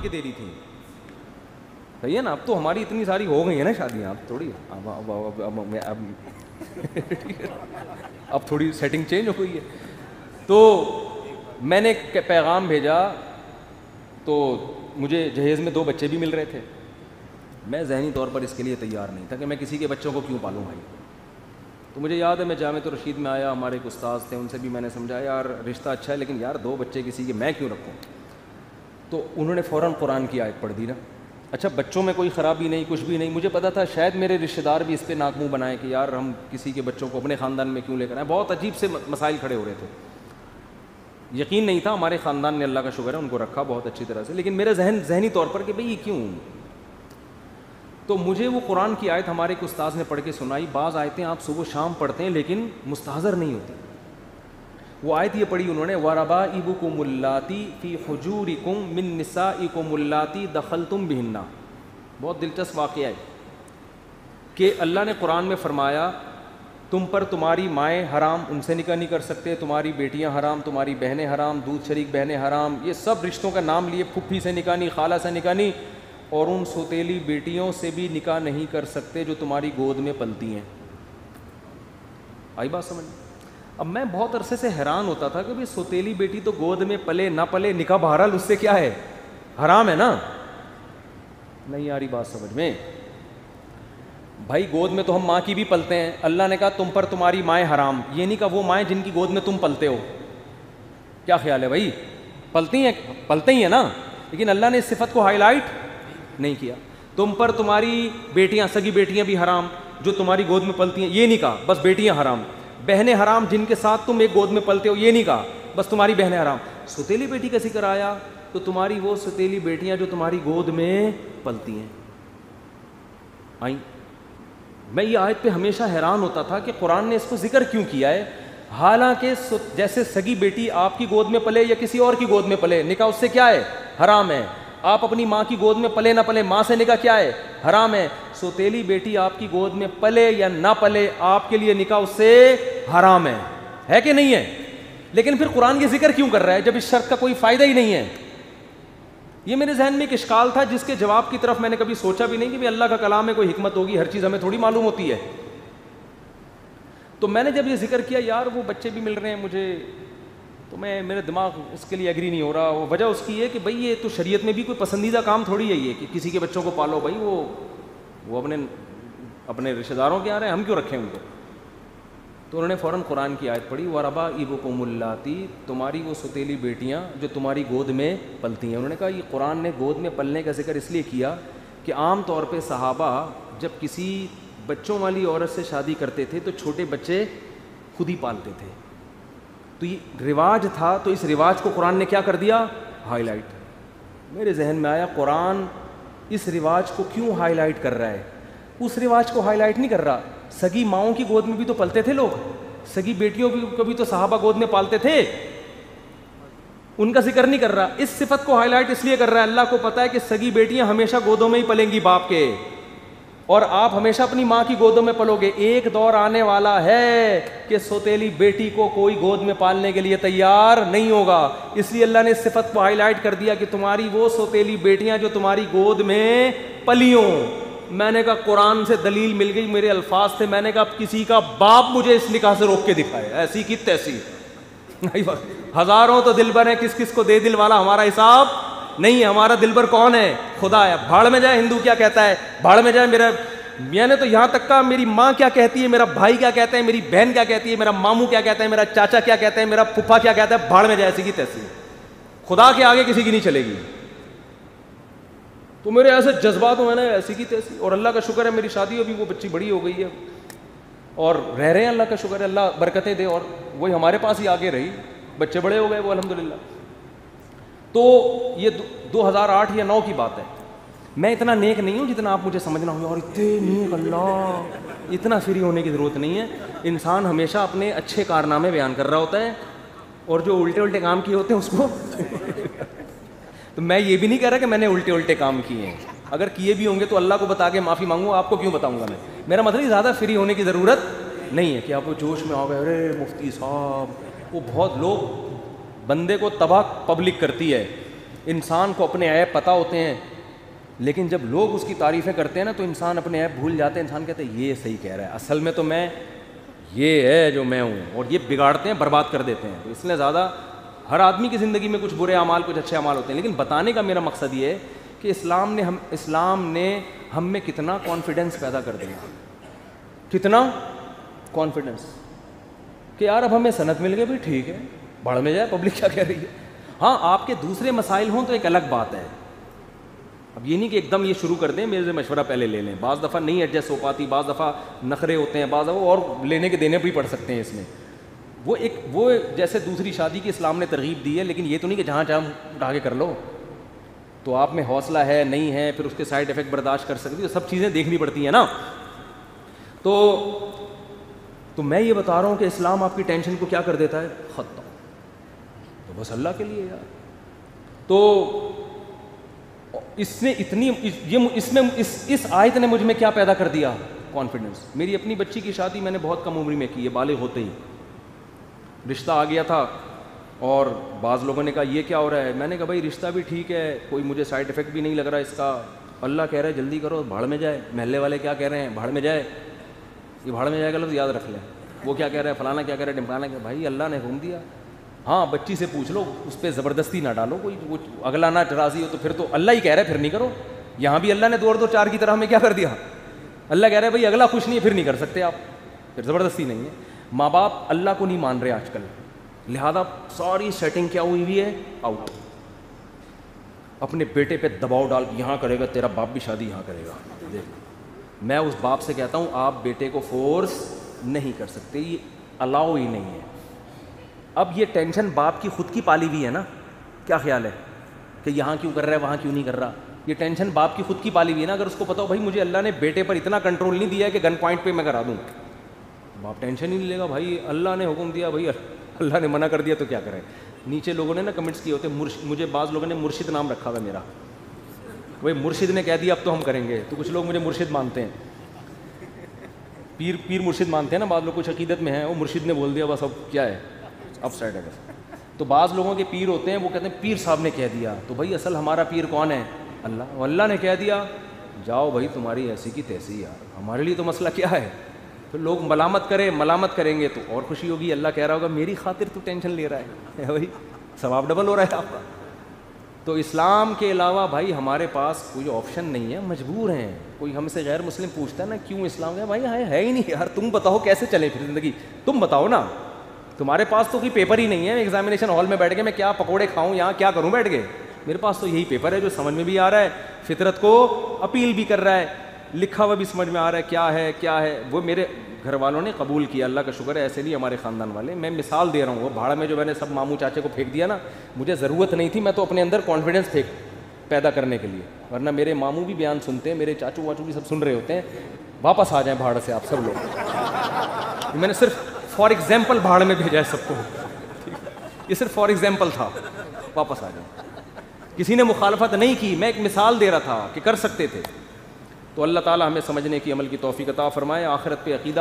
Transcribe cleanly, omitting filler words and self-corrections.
کے دے رہی تھیں. صحیح ہے نا. اب تو ہماری اتنی ساری ہو گئی ہیں نا شادیاں, اب تھوڑی اب تھوڑی سیٹنگ چینج ہو گئی ہے. تو میں نے ایک پیغام بھیجا, تو مجھے جہیز میں 2 بچے بھی مل رہے تھے. میں ذہنی طور پر اس کے لیے تیار نہیں تھا کہ میں کسی کے بچوں کو کیوں پالوں بھائی. تو مجھے یاد ہے میں جامعۃ الرشید میں آیا, ہمارے ایک استاذ تھے, ان سے بھی میں نے سمجھایا یار رشتہ اچھا ہے لیکن یار 2 بچے کسی کے میں کیوں رکھوں. تو انہوں نے فوراً قرآن کی آیت پڑھ دی نا. اچھا بچوں میں کوئی خرابی نہیں, کچھ بھی نہیں. مجھے پتا تھا شاید میرے رشتہ دار بھی اس پہ ناک منہ بنائیں کہ یار ہم کسی کے بچوں کو اپنے خاندان میں کیوں لے کر آئیں. بہت عجیب سے مسائل کھڑے ہو رہے تھے. یقین نہیں تھا, ہمارے خاندان نے اللہ کا شکر ہے ان کو رکھا بہت اچھی طرح سے, لیکن میرے ذہنی طور پر کہ بھئی یہ کیوں. تو مجھے وہ قرآن کی آیت ہمارے ایک استاذ نے پڑھ کے سنائی. بعض آیتیں آپ صبح و شام پڑھتے ہیں لیکن مستحضر نہیں ہوتی. وہ آیت یہ پڑھی انہوں نے, وَرَبَائِبُكُمُ اللَّاتِي فِي حُجُورِكُم مِّن نِّسَائِكُمُ اللَّاتِي دَخَلْتُم بِهِنَّ. بہت دلچسپ واقعہ ہے کہ اللہ نے قرآن میں فرمایا تم پر تمہاری مائیں حرام, ان سے نکاح نہیں کر سکتے, تمہاری بیٹیاں حرام, تمہاری بہنیں حرام, دودھ شریک بہنیں حرام. یہ سب رشتوں کا نام لیے, پھپھی سے نکاح نہیں, خالہ سے نکاح نہیں, اور ان سوتیلی بیٹیوں سے بھی نکاح نہیں کر سکتے جو تمہاری گود میں پلتی ہیں. آئی بات سمجھ؟ اب میں بہت عرصے سے حیران ہوتا تھا کہ بھئی سوتیلی بیٹی تو گود میں پلے نہ پلے, نکاح بہرحال اس سے کیا ہے, حرام ہے نا. نہیں آ رہی بات سمجھ میں بھائی. گود میں تو ہم ماں کی بھی پلتے ہیں. اللہ نے کہا تم پر تمہاری مائیں حرام, یہ نہیں کہا وہ مائیں جن کی گود میں تم پلتے ہو. کیا خیال ہے بھائی, پلتی ہیں, پلتے ہی ہیں نا, لیکن اللہ نے اس صفت کو ہائی لائٹ نہیں کیا. تم پر تمہاری بیٹیاں, سگی بیٹیاں بھی حرام جو تمہاری گود میں پلتی ہیں, یہ نہیں کہا بس بیٹیاں حرام. بہنیں حرام جن کے ساتھ تم ایک گود میں پلتے ہو, یہ نہیں کہا بس تمہاری بہنیں حرام. ستیلی بیٹی کا ذکر آیا تو تمہاری وہ ستیلی بیٹیاں جو تمہاری گود میں پلتی ہیں آئیں. میں یہ آیت پہ ہمیشہ حیران ہوتا تھا کہ قرآن نے اس کو ذکر کیوں کیا ہے, حالانکہ جیسے سگی بیٹی آپ کی گود میں پلے یا کسی اور کی گود میں پلے, نکاح اس سے کیا ہے, حرام ہے. آپ اپنی ماں کی گود میں پلے نہ پلے, ماں سے نکاح کیا ہے, حرام ہے. سوتیلی بیٹی آپ کی گود میں پلے یا نہ پلے, آپ کے لیے نکاح اس سے حرام ہے کہ نہیں ہے. لیکن پھر قرآن یہ ذکر کیوں کر رہا ہے جب اس شرط کا کوئی فائدہ ہی نہیں ہے. یہ میرے ذہن میں ایک اشکال تھا جس کے جواب کی طرف میں نے کبھی سوچا بھی نہیں کہ اللہ کا کلام میں کوئی حکمت ہوگی, ہر چیز ہمیں تھوڑی معلوم ہوتی ہے. تو میں نے جب یہ ذکر کیا یار وہ بچے بھی مل رہے ہیں مجھے, تو میرا دماغ اس کے لیے ایگری نہیں ہو رہا. وہ وجہ اس کی ہے کہ بھئی یہ تو شریعت میں بھی کوئی پسندیدہ کام تھوڑی ہے یہ کہ کسی کے بچوں کو پالو. بھائی وہ اپنے رشتہ داروں کے آ رہے ہیں, ہم کیوں رکھیں ان کو. تو انہوں نے فوراً قرآن کی آیت پڑھی, وَرَبَائِبُكُمُ اللَّاتِي, تمہاری وہ ستیلی بیٹیاں جو تمہاری گود میں پلتی ہیں. انہوں نے کہا یہ قرآن نے گود میں پلنے کا ذکر اس لیے کیا کہ عام طور پہ صحابہ جب کسی بچوں والی عورت سے شادی کرتے تھے تو چھوٹے بچے خود ہی پالتے تھے. تو یہ رواج تھا, تو اس رواج کو قرآن نے کیا کر دیا, ہائی لائٹ. میرے ذہن میں آیا قرآن اس رواج کو کیوں ہائی لائٹ کر رہا ہے. اس رواج کو ہائی لائٹ نہیں کر رہا, سگی ماؤں کی گود میں بھی تو پلتے تھے لوگ, سگی بیٹیوں کو بھی تو صحابہ گود میں پالتے تھے, ان کا ذکر نہیں کر رہا. اس صفت کو ہائی لائٹ اس لیے کر رہا ہے, اللہ کو پتا ہے کہ سگی بیٹیاں ہمیشہ گودوں میں ہی پلیں گی باپ کے, اور آپ ہمیشہ اپنی ماں کی گودوں میں پلو گے. ایک دور آنے والا ہے کہ سوتیلی بیٹی کو کوئی گود میں پالنے کے لیے تیار نہیں ہوگا. اس لیے اللہ نے اس صفت کو ہائی لائٹ کر دیا کہ تمہاری وہ سوتیلی بیٹیاں جو تمہاری گود میں پلیوں. میں نے کہا قرآن سے دلیل مل گئی, میرے الفاظ تھے, میں نے کہا کسی کا باپ مجھے اس نکاح سے روک کے دکھائے, ایسی کی تیسی. ہزاروں تو دلبر ہیں, کس کس کو دے دل والا ہمارا حساب نہیں ہے. ہمارا دلبر کون ہے, خدا ہے. بھاڑ میں جائے ہندو کیا کہتا ہے, بھاڑ میں جائے میں نے تو یہاں تک کہا میری ماں کیا کہتی ہے, میرا بھائی کیا کہتا ہے, میری بہن کیا کہتی ہے, میرا ماموں کیا کہتا ہے, میرا چاچا کیا کہتا ہے, میرا پھپھا کیا کہتا ہے, بھاڑ میں جائے ایسی کی تیسی. خدا کے آگے کسی کی نہیں چلے گی. تو میرے ایسے جذبات میں نے ایسی کی تیسی. اور اللہ کا شکر ہے میری شادی ابھی وہ بچی بڑی ہو گئی ہے اور رہ رہے ہیں, اللہ کا شکر ہے, اللہ برکتیں دے. اور وہی ہمارے پاس ہی آگے رہی, بچے بڑے ہو گئے وہ الحمدللہ. تو یہ 2008 یا 2009 کی بات ہے. میں اتنا نیک نہیں ہوں جتنا آپ مجھے سمجھنا ہوں, اور اتنے نیک, اللہ اتنا فری ہونے کی ضرورت نہیں ہے. انسان ہمیشہ اپنے اچھے کارنامے بیان کر رہا ہوتا ہے, اور جو الٹے کام کیے ہوتے ہیں اس کو تو میں یہ بھی نہیں کہہ رہا کہ میں نے الٹے کام کیے ہیں, اگر کیے بھی ہوں گے تو اللہ کو بتا کے معافی مانگوں, آپ کو کیوں بتاؤں گا میں. میرا مطلب زیادہ فری ہونے کی ضرورت نہیں ہے کہ آپ وہ جوش میں آ گئے, ارے مفتی صاحب. وہ بہت لوگ بندے کو تباہ پبلک کرتی ہے, انسان کو اپنے عیب پتہ ہوتے ہیں، لیکن جب لوگ اس کی تعریفیں کرتے ہیں نا تو انسان اپنے عیب بھول جاتے ہیں. انسان کہتے ہیں یہ صحیح کہہ رہا ہے، اصل میں تو میں یہ ہے جو میں ہوں، اور یہ بگاڑتے ہیں، برباد کر دیتے ہیں. تو اس لیے زیادہ ہر آدمی کی زندگی میں کچھ برے اعمال کچھ اچھے اعمال ہوتے ہیں، لیکن بتانے کا میرا مقصد یہ ہے کہ اسلام نے ہم میں کتنا کانفیڈنس پیدا کر دیا، کتنا کانفیڈنس کہ یار اب ہمیں سند مل گئی بھی ٹھیک ہے، بڑھ میں جائے پبلک کیا کہہ رہی ہے. ہاں آپ کے دوسرے مسائل ہوں تو ایک الگ بات ہے. اب یہ نہیں کہ ایک دم یہ شروع کر دیں میرے سے مشورہ پہلے لے لیں، بعض دفعہ نہیں ایڈجسٹ ہو پاتی، بعض دفعہ نخرے ہوتے ہیں، بعض دفعہ اور لینے کے دینے بھی پڑ سکتے ہیں اس میں. وہ جیسے دوسری شادی کی اسلام نے ترغیب دی ہے، لیکن یہ تو نہیں کہ جہاں چاہے اٹھا کے کر لو. تو آپ میں حوصلہ ہے نہیں ہے، پھر اس کے سائڈ افیکٹ برداشت کر سکتی ہو، سب چیزیں دیکھنی پڑتی ہیں نا. تو میں یہ بتا رہا ہوں کہ اسلام آپ کی ٹینشن کو کیا کر دیتا ہے، ختم. تو بس اللہ کے لیے یار. تو اس نے اتنی اس آیت نے مجھ میں کیا پیدا کر دیا، کانفیڈنس. میری اپنی بچی کی شادی میں نے بہت کم عمر میں کی ہے، بالغ ہوتے ہی رشتہ آ گیا تھا. اور بعض لوگوں نے کہا یہ کیا ہو رہا ہے، میں نے کہا بھائی رشتہ بھی ٹھیک ہے، کوئی مجھے سائڈ افیکٹ بھی نہیں لگ رہا اس کا، اللہ کہہ رہا ہے جلدی کرو بھاڑ میں جائے. محلے والے کیا کہہ رہے ہیں، بھاڑ میں جائے. یہ بھاڑ میں جائے گا لفظ یاد رکھ لیں. وہ کیا کہہ رہا ہے، فلانا کیا کہہ رہا ہے، ڈمکانا کیا. بھائی اللہ نے حکم دیا. ہاں بچی سے پوچھ لو، اس پہ زبردستی نہ ڈالو، کوئی اگلا نہ راضی ہو تو پھر تو اللہ ہی کہہ رہا ہے پھر نہیں کرو. یہاں بھی اللہ نے 2 اور 2 4 کی طرح ہمیں کیا کر دیا، اللہ کہہ رہا ہے بھائی اگلا خوش نہیں ہے پھر نہیں کر سکتے آپ، پھر زبردستی نہیں ہے. ماں باپ اللہ کو نہیں مان رہے آج کل، لہذا ساری سیٹنگ کیا ہوئی ہے، آؤٹ. اپنے بیٹے پہ دباؤ ڈال کے یہاں کرے گا، تیرا باپ بھی شادی یہاں کرے گا. دیکھ میں اس باپ سے کہتا ہوں آپ بیٹے کو فورس نہیں کر سکتے، یہ الاؤ ہی نہیں ہے. اب یہ ٹینشن باپ کی خود کی پالی ہوئی ہے نا، کیا خیال ہے کہ یہاں کیوں کر رہا ہے وہاں کیوں نہیں کر رہا. یہ ٹینشن باپ کی خود کی پالی ہوئی ہے نا. اگر اس کو پتا ہو بھائی مجھے اللہ نے بیٹے پر اتنا کنٹرول نہیں دیا ہے کہ گن پوائنٹ پہ میں کرا دوں، باپ ٹینشن ہی نہیں لے گا. بھائی اللہ نے حکم دیا، بھائی اللہ نے منع کر دیا تو کیا کریں. نیچے لوگوں نے نا کمنٹس کیے ہوتے، مجھے بعض لوگوں نے مرشد نام رکھا ہوا میرا، بھائی مرشد نے کہہ دیا اب تو ہم کریں گے. تو کچھ لوگ مجھے مرشد مانتے ہیں، پیر مرشد مانتے ہیں نا بعض لوگ، کچھ عقیدت میں ہیں وہ مرشد نے بول دیا بس اب کیا ہے، اب سائڈ ہے بس. تو بعض لوگوں کے پیر ہوتے ہیں وہ کہتے ہیں پیر صاحب نے کہہ دیا. تو بھائی اصل ہمارا پیر کون ہے، اللہ. اللہ نے کہہ دیا جاؤ بھائی تمہاری ایسی کی تیسی، یار ہمارے لیے تو مسئلہ کیا ہے. پھر لوگ ملامت کریں گے تو اور خوشی ہوگی. اللہ کہہ رہا ہوگا میری خاطر تو ٹینشن لے رہا ہے بھائی، ثواب ڈبل ہو رہا ہے آپ کا. تو اسلام کے علاوہ بھائی ہمارے پاس کوئی آپشن نہیں ہے، مجبور ہیں. کوئی ہم سے غیر مسلم پوچھتا ہے نا کیوں اسلام ہے، بھائی ہے ہی نہیں یار، تم بتاؤ کیسے چلے پھر زندگی، تم بتاؤ نا. تمہارے پاس تو کوئی پیپر ہی نہیں ہے، ایگزامینیشن ہال میں بیٹھ کے میں کیا پکوڑے کھاؤں یہاں کیا کروں بیٹھ کے. میرے پاس تو یہی پیپر ہے جو سمجھ میں بھی آ رہا ہے، فطرت کو اپیل بھی کر رہا ہے، لکھا ہوا بھی سمجھ میں آ رہا ہے کیا ہے. وہ میرے گھر والوں نے قبول کیا، اللہ کا شکر ہے. ایسے نہیں ہمارے خاندان والے، میں مثال دے رہا ہوں. وہ بھاڑ میں جو میں نے سب ماموں چاچے کو پھینک دیا نا، مجھے ضرورت نہیں تھی، میں تو اپنے اندر کانفیڈنس پیدا کرنے کے لیے. ورنہ میرے ماموں بھی بیان سنتے ہیں، میرے چاچو واچو بھی سب سن رہے ہوتے ہیں. واپس آ جائیں بھاڑ سے آپ سب لوگ. میں نے صرف فار ایگزامپل بھاڑ میں بھیجا ہے سب کو، یہ صرف فار ایگزامپل تھا. واپس آ جائیں. کسی نے مخالفت نہیں کی، میں ایک مثال دے رہا تھا کہ کر سکتے تھے. تو اللہ تعالیٰ ہمیں سمجھنے کی عمل کی توفیق عطا فرمائے. آخرت پہ عقیدہ